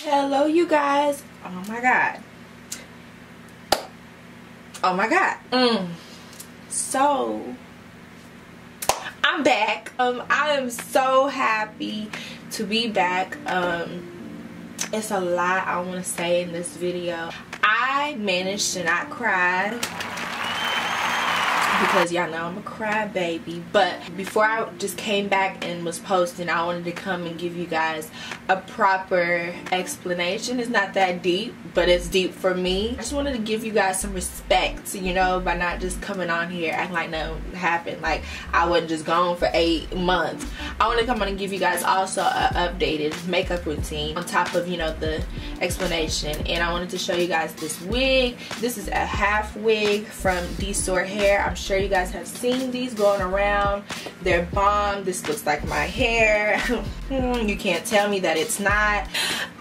Hello you guys. Oh my god. Oh my god. So I'm back. I am so happy to be back. It's a lot I want to say in this video. I managed to not cry because y'all know I'm a crybaby, but before I just came back and was posting, I wanted to come and give you guys a proper explanation. It's not that deep, but it's deep for me. I just wanted to give you guys some respect, you know, by not just coming on here acting like nothing happened, like I wasn't just gone for 8 months. I want to come on and give you guys also an updated makeup routine on top of, you know, the explanation. And I wanted to show you guys this wig. This is a half wig from Dsoar hair. I'm sure you guys have seen these going around. They're bomb. This looks like my hair. You can't tell me that it's not.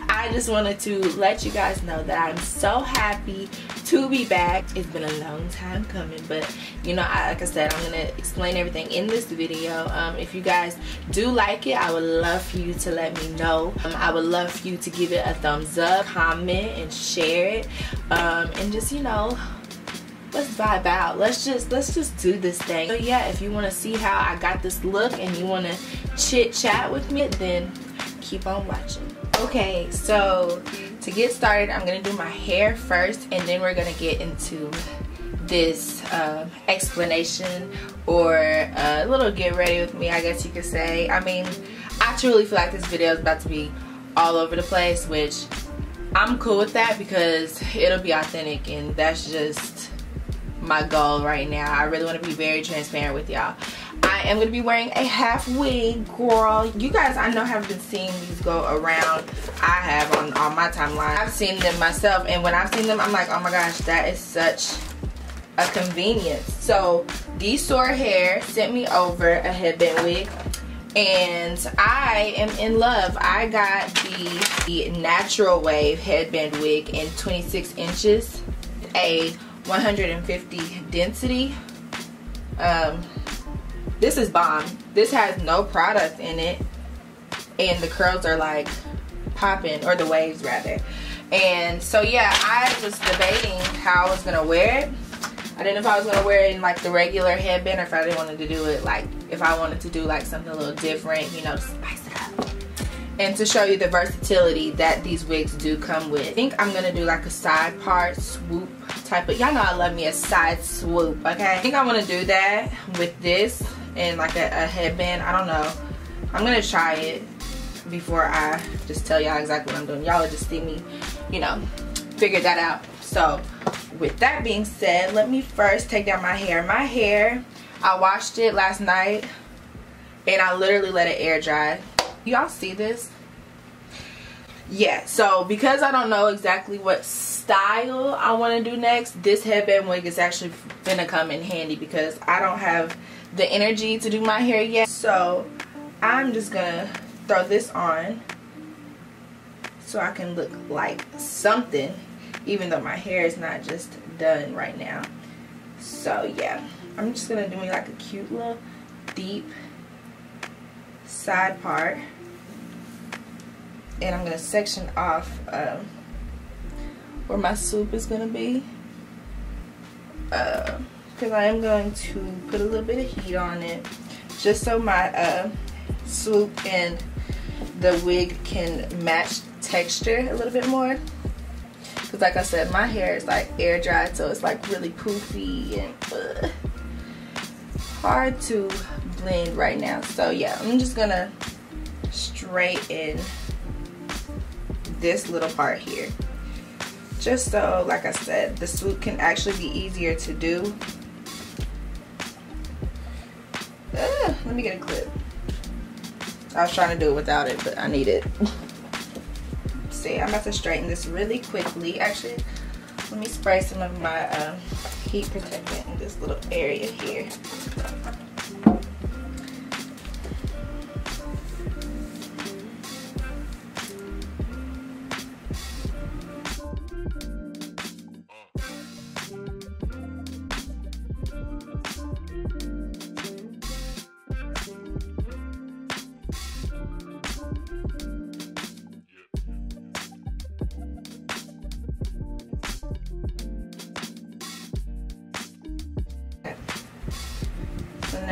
I just wanted to let you guys know that I'm so happy to be back. It's been a long time coming, but you know, like I said, I'm gonna explain everything in this video. If you guys do like it, I would love for you to let me know. I would love for you to give it a thumbs up, comment, and share it, and just, you know, let's vibe out. Let's just do this thing. So yeah, if you want to see how I got this look and you want to chit chat with me, then keep on watching. Okay, so to get started, I'm gonna do my hair first, and then we're gonna get into this explanation, or a little get ready with me, I guess you could say. I mean, I truly feel like this video is about to be all over the place, which I'm cool with that because it'll be authentic, and that's just my goal right now. I really want to be very transparent with y'all. I am going to be wearing a half wig, girl. You guys, I know, have been seeing these go around. I have on my timeline. I've seen them myself, and when I've seen them, I'm like, oh my gosh, that is such a convenience. So Dsoar hair sent me over a headband wig, and I am in love. I got the natural wave headband wig in 26 inches, a 150 density. This is bomb. This has no product in it, and the curls are like popping, or the waves rather. And so yeah, I was debating how I was gonna wear it. I didn't know if I was gonna wear it in like the regular headband, or if I didn't want to do it like, if I wanted to do like something a little different, you know, spice it up. And to show you the versatility that these wigs do come with, I think I'm gonna do like a side part swoop type of, y'all know I love me a side swoop, okay? I think I want to do that with this and like a headband. I don't know. I'm gonna try it before I just tell y'all exactly what I'm doing. Y'all will just see me, you know, figure that out. So with that being said, let me first take down my hair. My hair, I washed it last night and I literally let it air dry. Y'all see this? Yeah, so because I don't know exactly what style I want to do next, this headband wig is actually gonna come in handy because I don't have the energy to do my hair yet. So I'm just gonna throw this on so I can look like something, even though my hair is not just done right now. So yeah, I'm just gonna do me like a cute little deep side part, and I'm gonna section off where my swoop is gonna be, because I am going to put a little bit of heat on it just so my swoop and the wig can match texture a little bit more, because like I said, my hair is like air dried, so it's like really poofy and hard to blend right now. So yeah, I'm just gonna straighten this little part here, just so, like I said, the swoop can actually be easier to do. Let me get a clip. I was trying to do it without it, but I need it. See, I'm about to straighten this really quickly. Actually, let me spray some of my heat protectant in this little area here.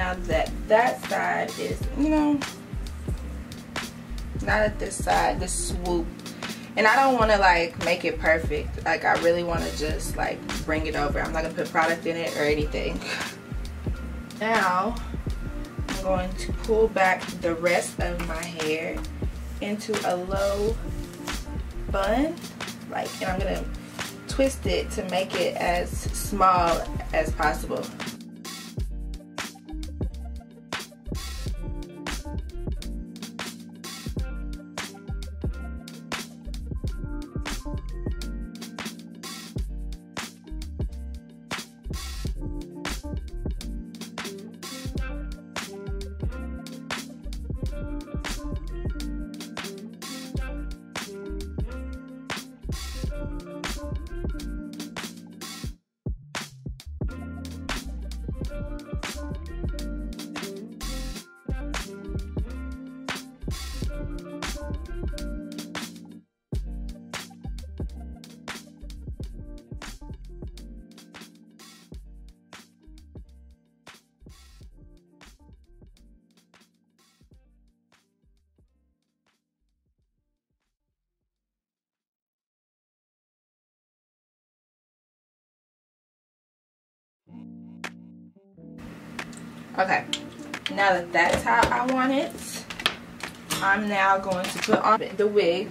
now that that side is, you know, not at this side, this swoop. And I don't want to like make it perfect. Like I really want to just like bring it over. I'm not going to put product in it or anything. Now I'm going to pull back the rest of my hair into a low bun, like, and I'm going to twist it to make it as small as possible. Okay, now that that's how I want it, I'm now going to put on the wig.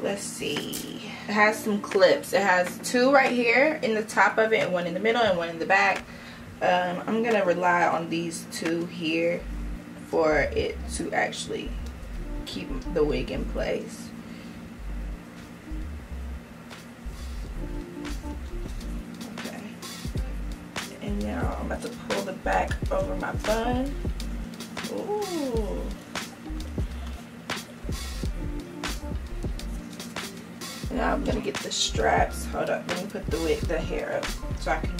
Let's see. It has some clips. It has two right here in the top of it, and one in the middle and one in the back. I'm going to rely on these two here for it to actually keep the wig in place. And now I'm about to pull the back over my bun. Ooh. Now I'm gonna get the straps. Hold up, let me put the hair up so I can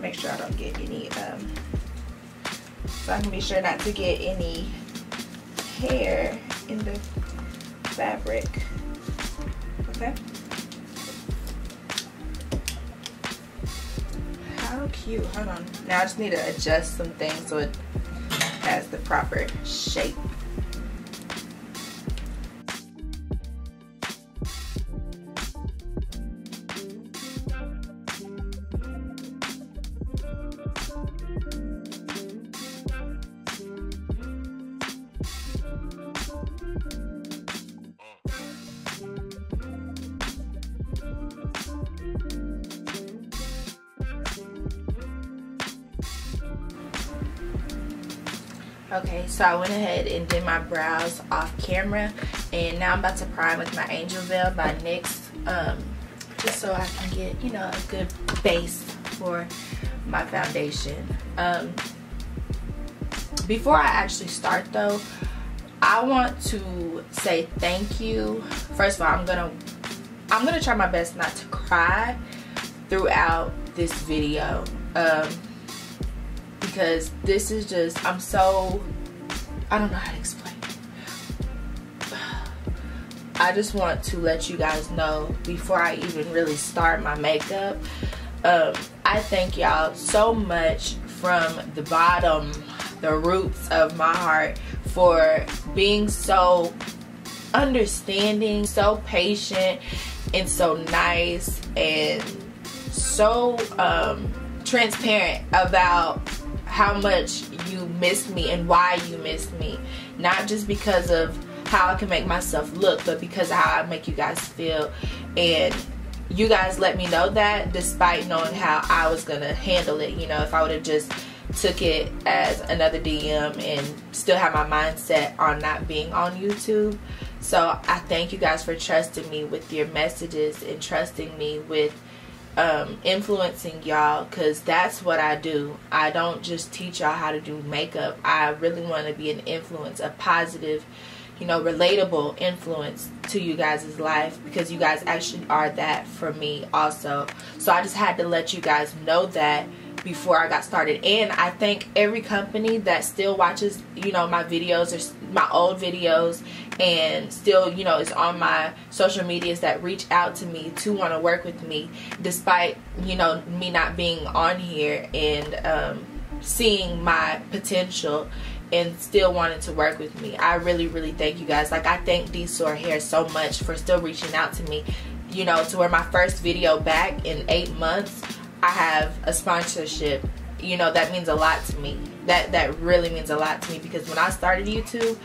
make sure I don't get any so I can be sure not to get any hair in the fabric. Okay. How cute. Hold on. Now I just need to adjust some things so it has the proper shape. Okay, so I went ahead and did my brows off camera, and now I'm about to prime with my Angel Veil by NYX, just so I can get, you know, a good base for my foundation. Before I actually start though, I want to say thank you. First of all, I'm gonna try my best not to cry throughout this video. Because this is just, I don't know how to explain it. I just want to let you guys know before I even really start my makeup, I thank y'all so much from the bottom, the roots of my heart, for being so understanding, so patient, and so nice, and so transparent about how much you miss me and why you miss me. Not just because of how I can make myself look, but because of how I make you guys feel. And you guys let me know that despite knowing how I was gonna handle it. You know, if I would have just took it as another DM and still have my mindset on not being on YouTube. So I thank you guys for trusting me with your messages and trusting me with influencing y'all, because that's what I do. I don't just teach y'all how to do makeup. I really want to be an influence, a positive, you know, relatable influence to you guys' life, because you guys actually are that for me also. So I just had to let you guys know that before I got started. And I thank every company that still watches, you know, my videos or my old videos, and still, you know, is on my social medias, that reach out to me to want to work with me despite, you know, me not being on here, and seeing my potential and still wanting to work with me. I really thank you guys. Like, I thank Dsoar hair so much for still reaching out to me, you know, to where my first video back in 8 months, I have a sponsorship. You know, that means a lot to me. That really means a lot to me, because when I started YouTube,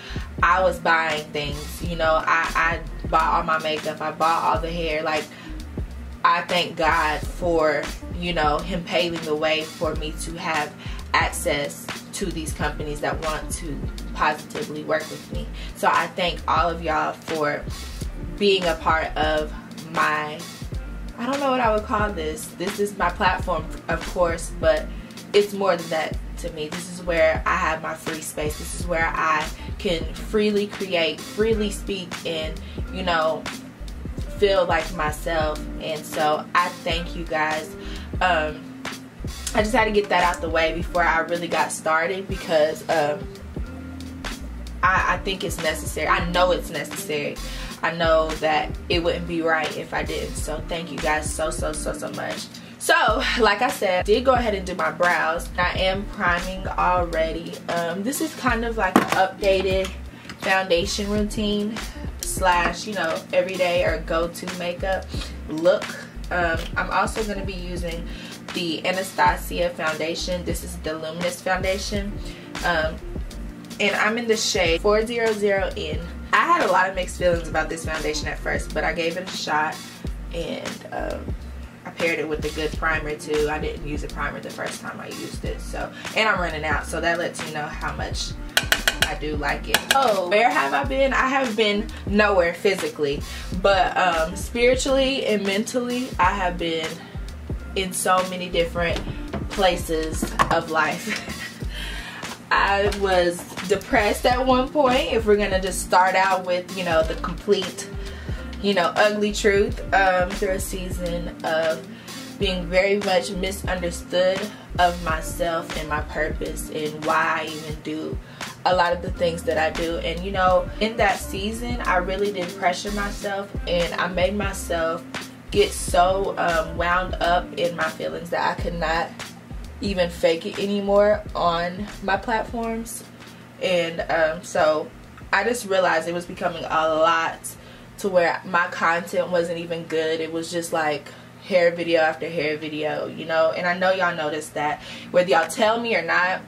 I was buying things, you know. I bought all my makeup, I bought all the hair. Like, I thank God for, you know, him paving the way for me to have access to these companies that want to positively work with me. So I thank all of y'all for being a part of my, I don't know what I would call this. This is my platform, of course, but it's more than that to me. This is where I have my free space. This is where I can freely create, freely speak, and, you know, feel like myself. And so I thank you guys. I just had to get that out the way before I really got started, because I think it's necessary. I know it's necessary. I know that it wouldn't be right if I didn't. So thank you guys so much. So, like I said, I did go ahead and do my brows. I am priming already. This is kind of like an updated foundation routine slash, you know, everyday or go-to makeup look. I'm also going to be using the Anastasia Foundation. This is the Luminous Foundation. And I'm in the shade 400N. I had a lot of mixed feelings about this foundation at first, but I gave it a shot, and I paired it with a good primer too. I didn't use a primer the first time I used it, so, and I'm running out, so that lets you know how much I do like it. Oh, where have I been? I have been nowhere physically, but spiritually and mentally, I have been in so many different places of life. I was depressed at one point, if we're gonna just start out with, you know, the complete, you know, ugly truth. Through a season of being very much misunderstood of myself and my purpose and why I even do a lot of the things that I do. And, you know, in that season, I really did pressure myself, and I made myself get so wound up in my feelings that I could not even fake it anymore on my platforms. And so I just realized it was becoming a lot to where my content wasn't even good. It was just like hair video after hair video, you know. And I know y'all noticed that, whether y'all tell me or not.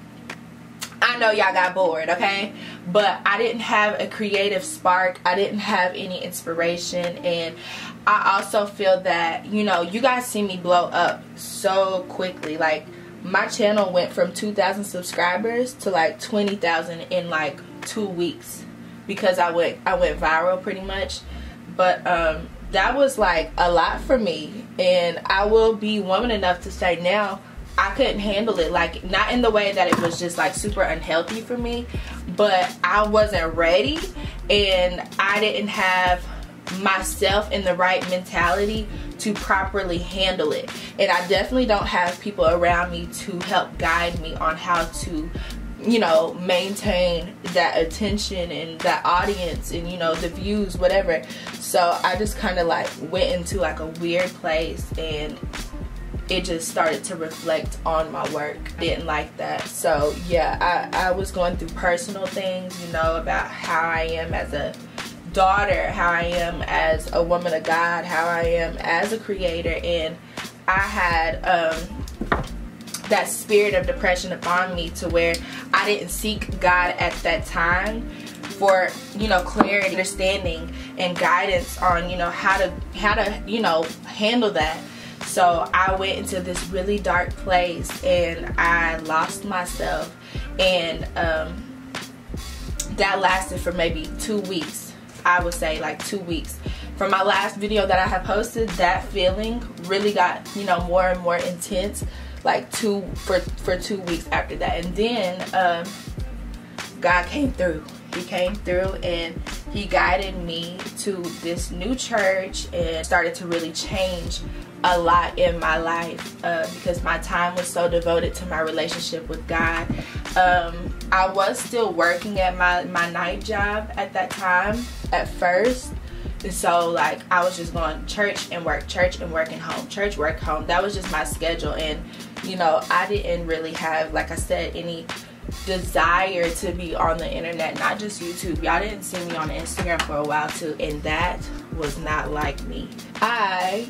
I know y'all got bored, okay? But I didn't have a creative spark. I didn't have any inspiration. And I also feel that, you know, you guys see me blow up so quickly. Like, my channel went from 2,000 subscribers to like 20,000 in like 2 weeks, because I went viral pretty much. But that was like a lot for me, and I will be woman enough to say now I couldn't handle it. Like, not in the way that it was just like super unhealthy for me, but I wasn't ready, and I didn't have myself in the right mentality to properly handle it. And I definitely don't have people around me to help guide me on how to, you know, maintain that attention and that audience and, you know, the views, whatever. So I just kind of like went into like a weird place, and it just started to reflect on my work. I didn't like that. So yeah, I was going through personal things, you know, about how I am as a daughter, how I am as a woman of God, how I am as a creator. And I had that spirit of depression upon me, to where I didn't seek God at that time for, you know, clarity, understanding, and guidance on, you know, how to you know, handle that. So I went into this really dark place, and I lost myself, and that lasted for maybe 2 weeks. I would say like 2 weeks. From my last video that I have posted, that feeling really got, you know, more and more intense, like for 2 weeks after that. And then God came through. He came through, and he guided me to this new church and started to really change a lot in my life because my time was so devoted to my relationship with God. I was still working at my night job at that time at first. And so like I was just going church and work and home, church, work, home. That was just my schedule. And you know, I didn't really have, like I said, any desire to be on the internet, not just YouTube. Y'all didn't see me on Instagram for a while too, and that was not like me. I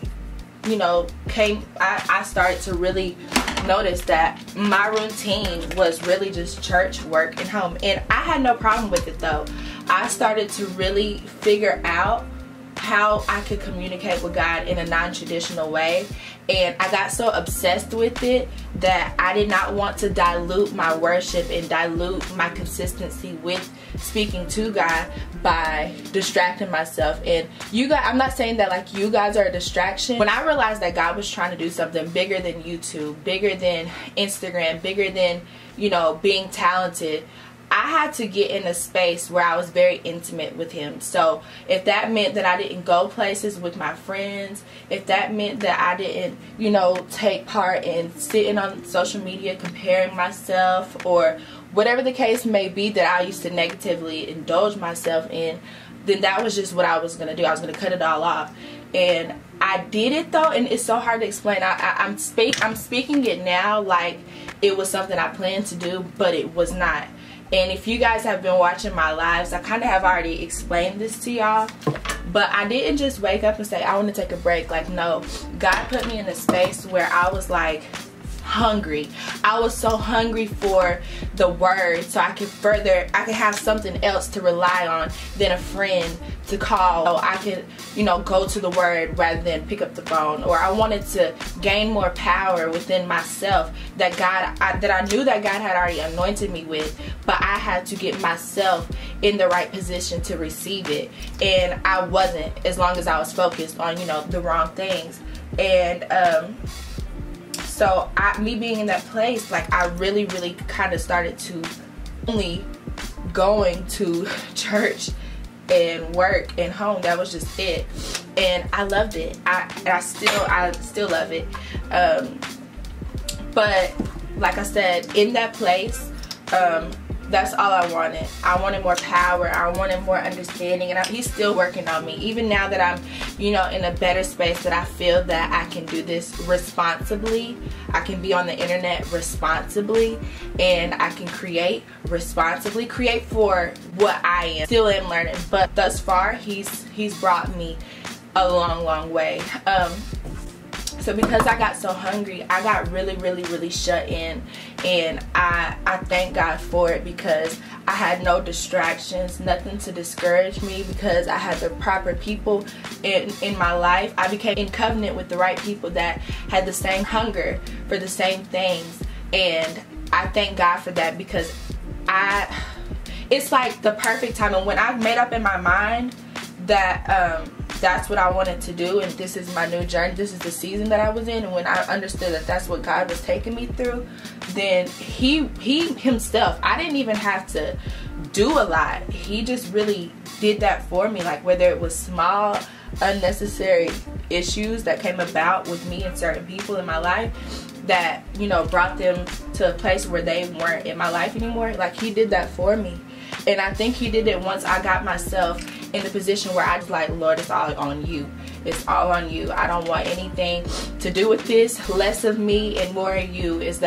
started to really notice that my routine was really just church, work, and home. And I had no problem with it though. I started to really figure out how I could communicate with God in a non-traditional way, and I got so obsessed with it that I did not want to dilute my worship and dilute my consistency with speaking to God by distracting myself. And you guys, I'm not saying that like you guys are a distraction. When I realized that God was trying to do something bigger than YouTube, bigger than Instagram, bigger than, you know, being talented, I had to get in a space where I was very intimate with him. So if that meant that I didn't go places with my friends, if that meant that I didn't, you know, take part in sitting on social media comparing myself, or whatever the case may be that I used to negatively indulge myself in, then that was just what I was going to do. I was going to cut it all off. And I did it though, and it's so hard to explain. I'm speaking it now like it was something I planned to do, but it was not. And if you guys have been watching my lives, I kind of have already explained this to y'all. But I didn't just wake up and say, I want to take a break. Like, no. God put me in a space where I was like hungry. I was so hungry for the word, so I could have something else to rely on than a friend to call. So I could, you know, go to the word rather than pick up the phone. Or I wanted to gain more power within myself that I knew that God had already anointed me with, but I had to get myself in the right position to receive it. And I wasn't, as long as I was focused on, you know, the wrong things. And so me being in that place, like I really kind of started to only going to church and work and home. That was just it, and I loved it. I still love it. But like I said, in that place, that's all I wanted. I wanted more power. I wanted more understanding, and he's still working on me. Even now that I'm, you know, in a better space, that I feel that I can do this responsibly. I can be on the internet responsibly, and I can create responsibly. Create for what I am. Still am learning, but thus far, he's brought me a long way. So because I got so hungry, I got really shut in, and I thank God for it, because I had no distractions, nothing to discourage me, because I had the proper people in my life. I became in covenant with the right people that had the same hunger for the same things, and I thank God for that, because it's like the perfect time. And when I made up in my mind that that's what I wanted to do, and this is my new journey, this is the season that I was in, and when I understood that that's what God was taking me through, then he himself, I didn't even have to do a lot. He just really did that for me. Like, whether it was small unnecessary issues that came about with me and certain people in my life that, you know, brought them to a place where they weren't in my life anymore, like he did that for me. And I think he did it once I got myself in the position where I was like, Lord, it's all on you. It's all on you. I don't want anything to do with this. Less of me and more of you is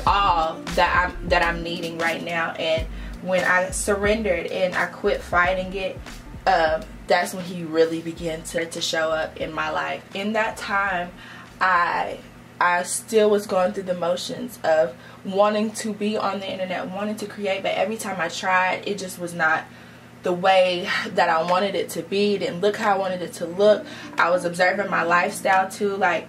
all that I'm needing right now. And when I surrendered and I quit fighting it, that's when he really began to show up in my life. In that time, I still was going through the motions of wanting to be on the internet, wanting to create, but every time I tried, it just was not the way that I wanted it to be. It didn't look how I wanted it to look. I was observing my lifestyle too, like,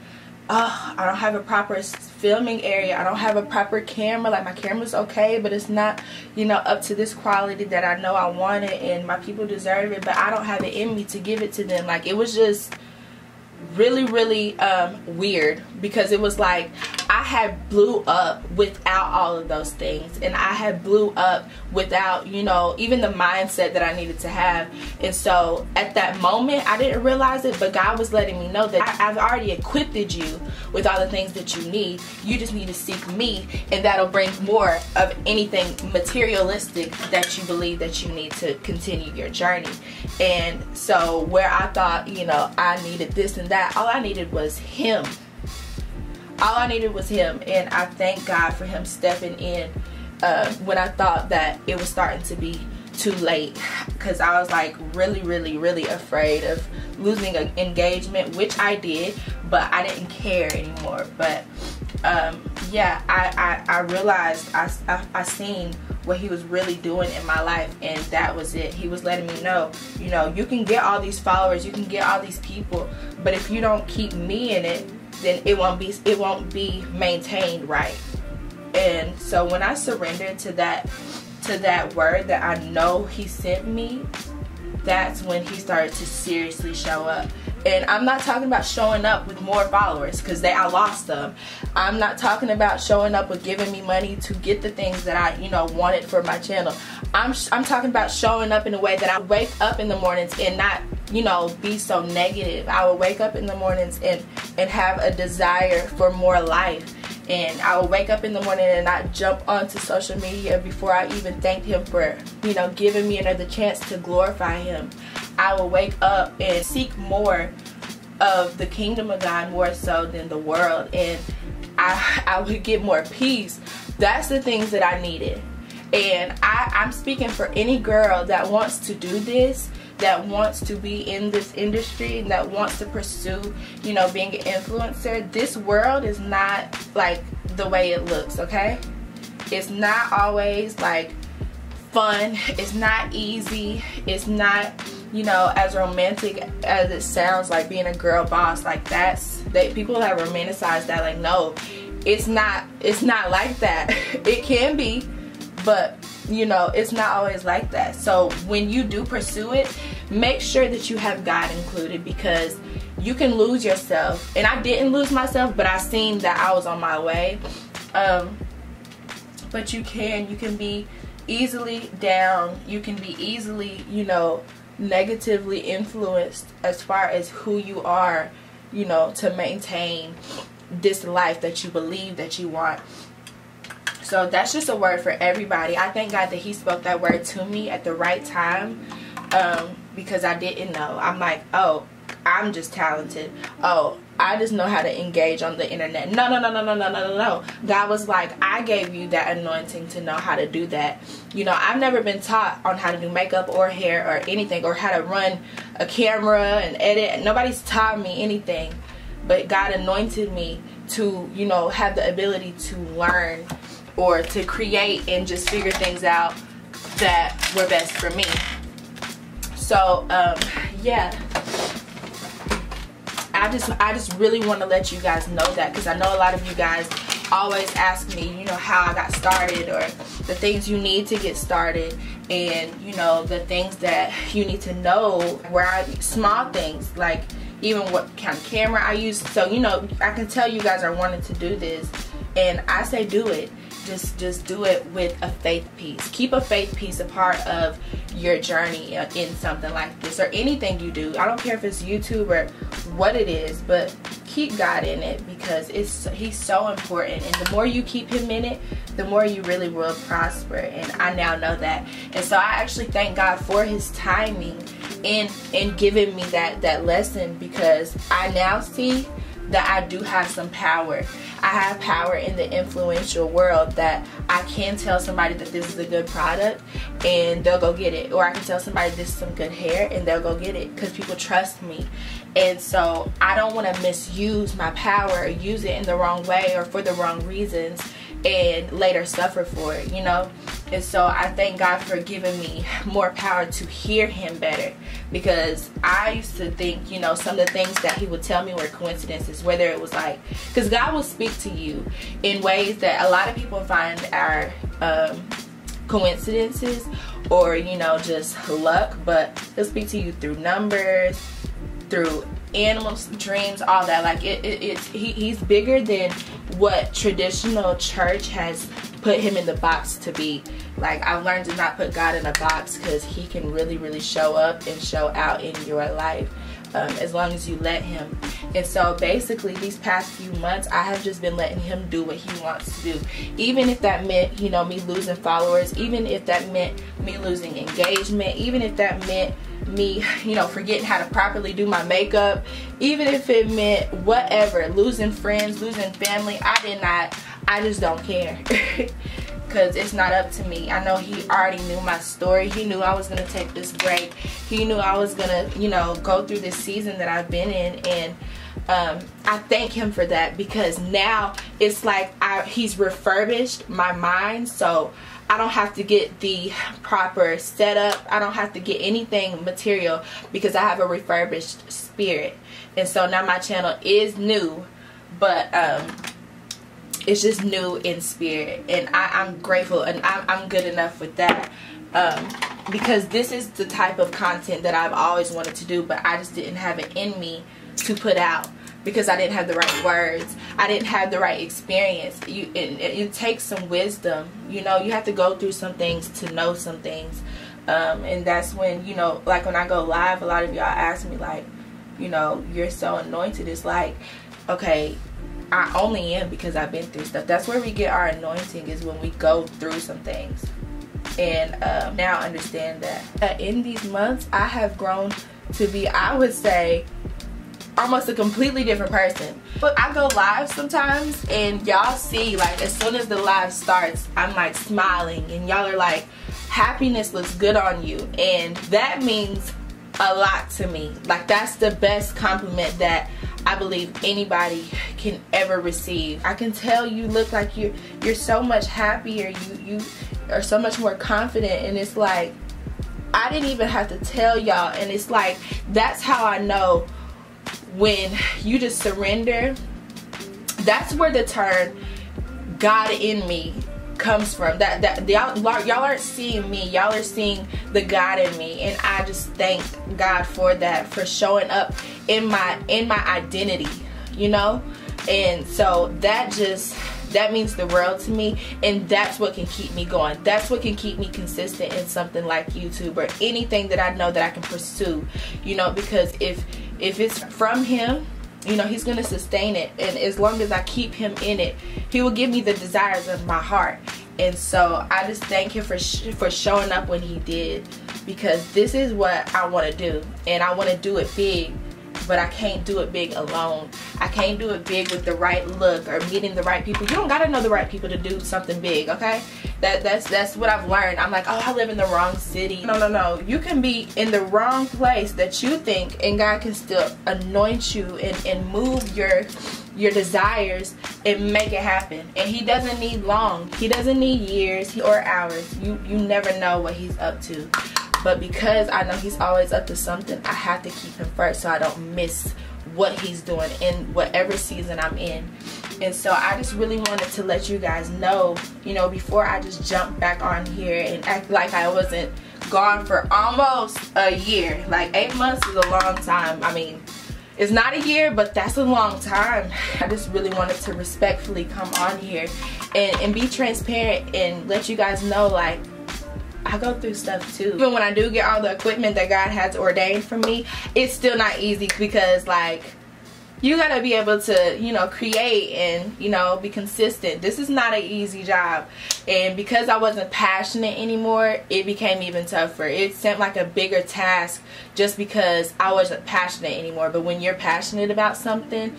oh, I don't have a proper filming area, I don't have a proper camera. Like, my camera's okay, but it's not, you know, up to this quality that I know I want it, and my people deserve it, but I don't have it in me to give it to them. Like, it was just really weird, because it was like I had blew up without all of those things, and I had blew up without, you know, even the mindset that I needed to have. And so at that moment I didn't realize it, but God was letting me know that I've already equipped you with all the things that you need. You just need to seek me, and that'll bring more of anything materialistic that you believe that you need to continue your journey. And so where I thought, you know, I needed this and that, all I needed was him. All I needed was him. And I thank God for him stepping in when I thought that it was starting to be too late, because I was like really afraid of losing an engagement, which I did, but I didn't care anymore. But yeah, I realized I seen what he was really doing in my life, and that was it. He was letting me know, you know, you can get all these followers, you can get all these people, but if you don't keep me in it, then it won't be maintained right. And so when I surrendered to that word that I know he sent me, that's when he started to seriously show up. And I'm not talking about showing up with more followers, because I lost them. I'm not talking about showing up with giving me money to get the things that I, you know, wanted for my channel. I'm talking about showing up in a way that I wake up in the mornings and not, you know, be so negative. I will wake up in the mornings and have a desire for more life. And I will wake up in the morning and not jump onto social media before I even thank him for, you know, giving me another chance to glorify him. I will wake up and seek more of the kingdom of God, more so than the world. And I would get more peace. That's the things that I needed. And I'm speaking for any girl that wants to do this, that wants to be in this industry, and that wants to pursue, you know, being an influencer. This world is not like the way it looks, okay? It's not always like fun. It's not easy. It's not, you know, as romantic as it sounds, like being a girl boss. Like people have romanticized that. Like, no, it's not like that. It can be, but you know, it's not always like that. So when you do pursue it, make sure that you have God included, because you can lose yourself. And I didn't lose myself, but I seen that I was on my way. But you can be easily down. You can be easily, you know, negatively influenced as far as who you are, you know, to maintain this life that you believe that you want. So that's just a word for everybody. I thank God that he spoke that word to me at the right time, because I didn't know. I'm like, oh, I'm just talented. Oh, I just know how to engage on the internet. No. God was like, I gave you that anointing to know how to do that. You know, I've never been taught on how to do makeup or hair or anything, or how to run a camera and edit. Nobody's taught me anything, but God anointed me to, you know, have the ability to learn or to create and just figure things out that were best for me. So yeah, I just really want to let you guys know that, because I know a lot of you guys always ask me, you know, how I got started, or the things you need to get started, and you know, the things that you need to know, small things like even what kind of camera I use. So, you know, I can tell you guys are wanting to do this, and I say do it. Just do it with a faith piece. Keep a faith piece a part of your journey in something like this, or anything you do. I don't care if it's YouTube or what it is, but keep God in it, because he's so important. And the more you keep him in it, the more you really will prosper. And I now know that. And so I actually thank God for his timing in giving me that lesson, because I now see that I do have some power. I have power in the influential world, that I can tell somebody that this is a good product and they'll go get it. Or I can tell somebody this is some good hair and they'll go get it, because people trust me. And so I don't want to misuse my power, or use it in the wrong way or for the wrong reasons, and later suffer for it, you know. And so I thank God for giving me more power to hear him better, because I used to think, you know, some of the things that he would tell me were coincidences, whether it was like, because God will speak to you in ways that a lot of people find are coincidences, or, you know, just luck, but he'll speak to you through numbers, through animals, dreams, all that. Like he's bigger than what traditional church has put him in the box to be. Like, I've learned to not put God in a box, because he can really show up and show out in your life, as long as you let him. And so basically these past few months, I have just been letting him do what he wants to do, even if that meant, you know, me losing followers, even if that meant me losing engagement, even if that meant me, you know, forgetting how to properly do my makeup, even if it meant whatever, losing friends, losing family. I just don't care. Because it's not up to me. I know he already knew my story. He knew I was going to take this break. He knew I was going to, you know, go through this season that I've been in. And I thank him for that, because now it's like he's refurbished my mind. So I don't have to get the proper setup. I don't have to get anything material, because I have a refurbished spirit. And so now my channel is new, but it's just new in spirit, and I'm grateful, and I'm good enough with that, because this is the type of content that I've always wanted to do, but I just didn't have it in me to put out, because I didn't have the right words. I didn't have the right experience. It takes some wisdom. You know, you have to go through some things to know some things, and that's when, you know, like when I go live, a lot of y'all ask me, like, you know, you're so anointed. It's like, okay, I only am because I've been through stuff. That's where we get our anointing, is when we go through some things. And now I understand that in these months I have grown to be, I would say, almost a completely different person. But I go live sometimes, and y'all see, like, as soon as the live starts, I'm like smiling, and y'all are like, happiness looks good on you. And that means a lot to me. Like, that's the best compliment that I believe anybody can ever receive. I can tell you look like you're so much happier, you are so much more confident, and it's like, I didn't even have to tell y'all. And it's like, that's how I know when you just surrender. That's where the term God in me comes from. That y'all aren't seeing me, y'all are seeing the God in me, and I just thank God for that, for showing up in my identity, you know. And so that means the world to me, and that's what can keep me going. That's what can keep me consistent in something like YouTube, or anything that I know that I can pursue, you know, because if it's from him, you know, he's gonna sustain it, and as long as I keep him in it, he will give me the desires of my heart. And so I just thank him for showing up when he did, because this is what I want to do, and I want to do it big, but I can't do it big alone. I can't do it big with the right look or meeting the right people. You don't gotta know the right people to do something big, okay? That's what I've learned. I'm like, oh, I live in the wrong city. No. You can be in the wrong place that you think, and God can still anoint you and move your desires and make it happen. And he doesn't need long. He doesn't need years or hours. You never know what he's up to. But because I know he's always up to something, I have to keep him first, so I don't miss what he's doing in whatever season I'm in. And so I just really wanted to let you guys know, you know, before I just jump back on here and act like I wasn't gone for almost a year. Like, 8 months is a long time. I mean, it's not a year, but that's a long time. I just really wanted to respectfully come on here and be transparent and let you guys know, like, I go through stuff too. Even when I do get all the equipment that God has ordained for me, it's still not easy, because, like, you gotta be able to, you know, create and, you know, be consistent. This is not an easy job. And because I wasn't passionate anymore, it became even tougher. It seemed like a bigger task just because I wasn't passionate anymore. But when you're passionate about something,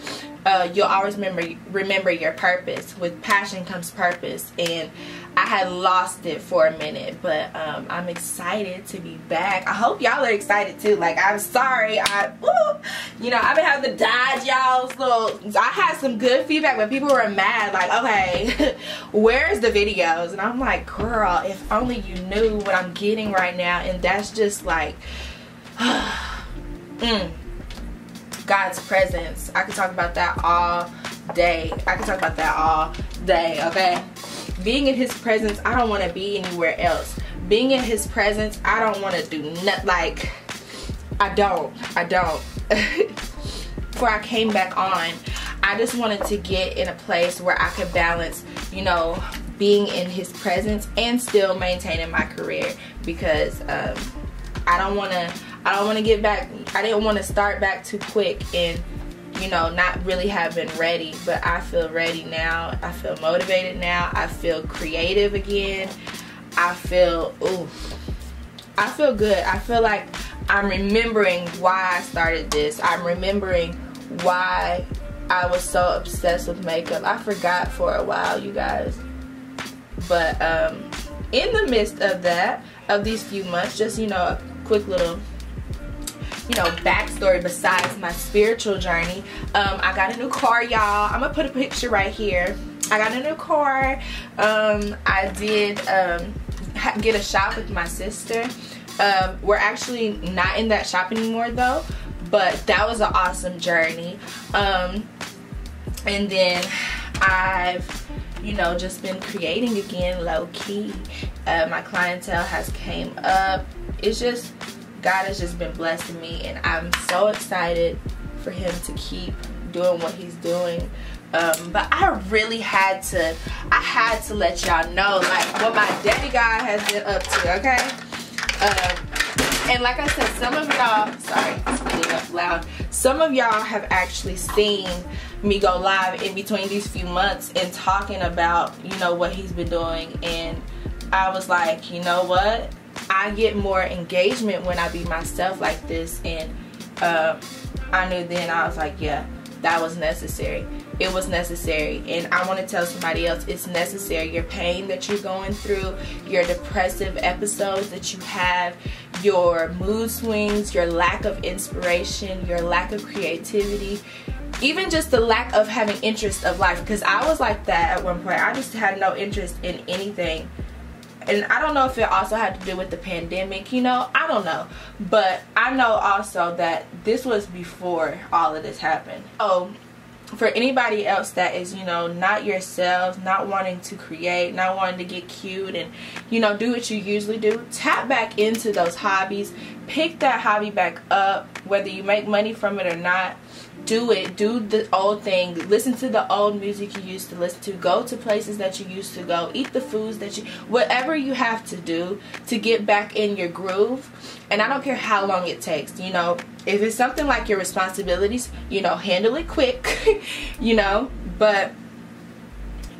you'll always remember your purpose. With passion comes purpose, and I had lost it for a minute, but I'm excited to be back. I hope y'all are excited too. Like, I'm sorry, you know, I've been having to dodge y'all's little. I had some good feedback, but people were mad. Like, okay, where's the videos? And I'm like, girl, if only you knew what I'm getting right now. And that's just like, God's presence. I could talk about that all day. Okay? Being in his presence, I don't want to be anywhere else. Being in his presence, I don't want to do nothing. Like, I don't. Before I came back on, I just wanted to get in a place where I could balance, you know, being in his presence and still maintaining my career, because I don't want to get back. I didn't want to start back too quick and, you know, not really have been ready. But I feel ready now. I feel motivated now. I feel creative again. I feel good. I feel like I'm remembering why I started this. I'm remembering why I was so obsessed with makeup. I forgot for a while, you guys. But in the midst of that, of these few months, just, you know, a quick little, you know, backstory besides my spiritual journey. I got a new car, y'all. I'm gonna put a picture right here. I got a new car. I did get a shop with my sister. We're actually not in that shop anymore though, but that was an awesome journey. And then I've, you know, just been creating again, low-key. My clientele has came up. It's just, God has just been blessing me, and I'm so excited for him to keep doing what he's doing. But I really had to let y'all know, like, what my daddy God has been up to, okay? And like I said, some of y'all, sorry, it's getting up loud. Some of y'all have actually seen me go live in between these few months and talking about, you know, what he's been doing. And I was like, you know what? I get more engagement when I be myself like this. And I knew then, I was like, yeah, that was necessary. It was necessary. And I want to tell somebody else, it's necessary. Your pain that you're going through, your depressive episodes that you have, your mood swings, your lack of inspiration, your lack of creativity, even just the lack of having interest of life. Because I was like that at one point. I just had no interest in anything. And I don't know if it also had to do with the pandemic, you know, I don't know. But I know also that this was before all of this happened. So for anybody else that is, you know, not yourselves, not wanting to create, not wanting to get cute and, you know, do what you usually do, tap back into those hobbies. Pick that hobby back up, whether you make money from it or not. Do it. Do the old thing. Listen to the old music you used to listen to. Go to places that you used to go. Eat the foods that you, whatever you have to do to get back in your groove. And I don't care how long it takes, you know. If it's something like your responsibilities, you know, handle it quick, you know, but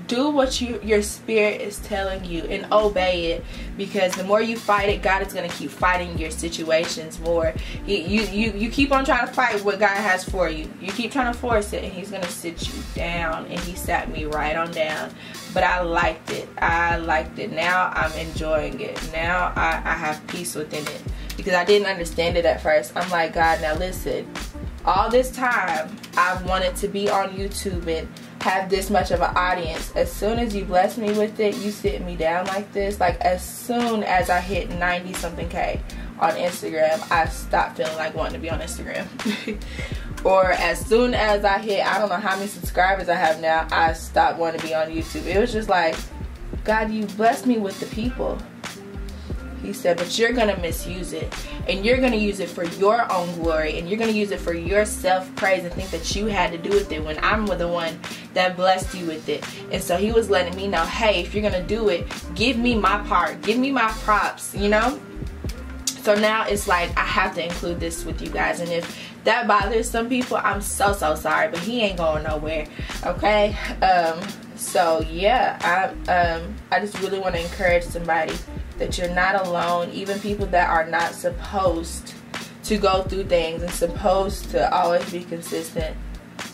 do what your spirit is telling you and obey it, because the more you fight it, God is going to keep fighting your situations more. You keep on trying to fight what God has for you. You keep trying to force it, and he's going to sit you down, and he sat me right on down. But I liked it. I liked it. Now I'm enjoying it. Now I have peace within it, because I didn't understand it at first. I'm like, God, now listen, all this time I wanted to be on YouTube and have this much of an audience. As soon as you bless me with it, you sit me down like this. Like, as soon as I hit 90 something K on Instagram, I stopped feeling like wanting to be on Instagram. Or as soon as I hit, I don't know how many subscribers I have now, I stopped wanting to be on YouTube. It was just like, God, you blessed me with the people. He said, but you're going to misuse it. And you're going to use it for your own glory. And you're going to use it for your self-praise and think that you had to do with it, when I'm the one that blessed you with it. And so he was letting me know, hey, if you're going to do it, give me my part. Give me my props, you know? So now it's like, I have to include this with you guys. And if that bothers some people, I'm so sorry. But he ain't going nowhere, okay? So yeah, I just really want to encourage somebody that you're not alone. Even people that are not supposed to go through things and supposed to always be consistent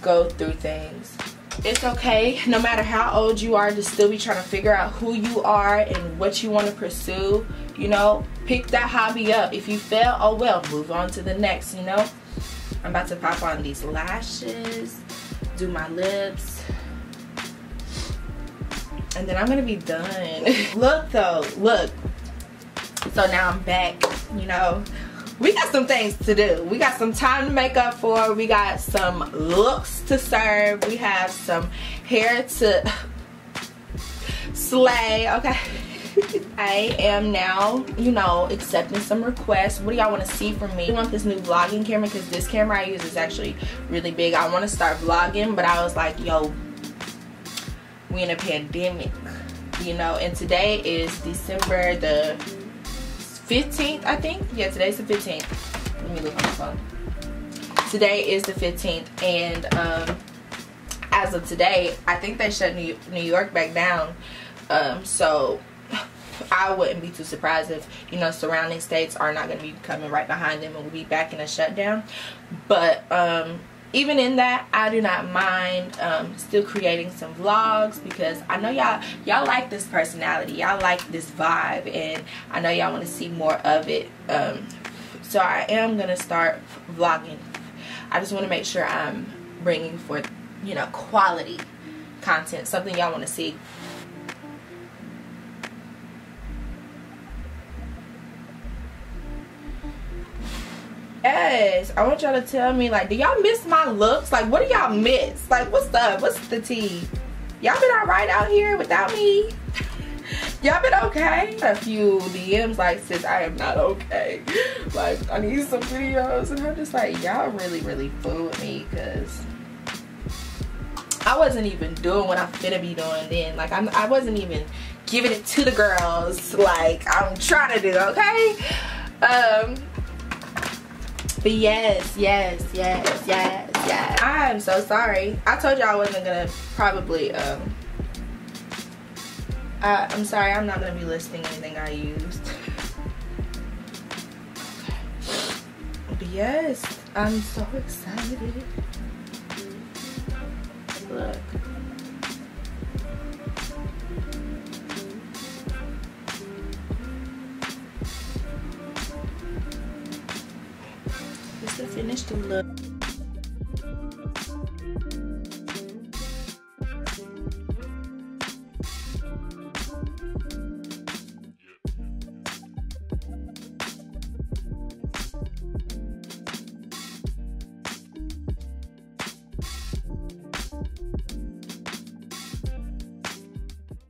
go through things. It's okay, no matter how old you are, to still be trying to figure out who you are and what you want to pursue. You know, pick that hobby up. If you fail, oh well, move on to the next, you know. I'm about to pop on these lashes, do my lips, and then I'm gonna be done. Look though, look. So now I'm back, you know. We got some things to do. We got some time to make up for. We got some looks to serve. We have some hair to slay, okay? I am now, you know, accepting some requests. What do y'all want to see from me? I want this new vlogging camera because this camera I use is actually really big. I want to start vlogging, but I was like, yo, we in a pandemic, you know, and today is December the 15th, I think. Yeah, today's the 15th. Let me look on the phone. Today is the 15th, and as of today, I think they shut New York back down. So I wouldn't be too surprised if, you know, surrounding states are not going to be coming right behind them and we'll be back in a shutdown. But even in that, I do not mind still creating some vlogs, because I know y'all like this personality, y'all like this vibe, and I know y'all want to see more of it. So I am gonna start vlogging. I just want to make sure I'm bringing forth, you know, quality content, something y'all want to see. Yes, I want y'all to tell me, like, do y'all miss my looks? Like, what do y'all miss? Like, what's up? What's the tea? Y'all been alright out here without me? Y'all been okay? A few DMs like, sis, I am not okay. Like, I need some videos. And I'm just like, y'all really fool with me, because I wasn't even doing what I'm finna be doing then. Like, I wasn't even giving it to the girls like I'm trying to do, okay? But yes. I am so sorry. I told y'all I wasn't gonna probably, I'm sorry, I'm not gonna be listing anything I used. But yes, I'm so excited. Look. Just to finish the look.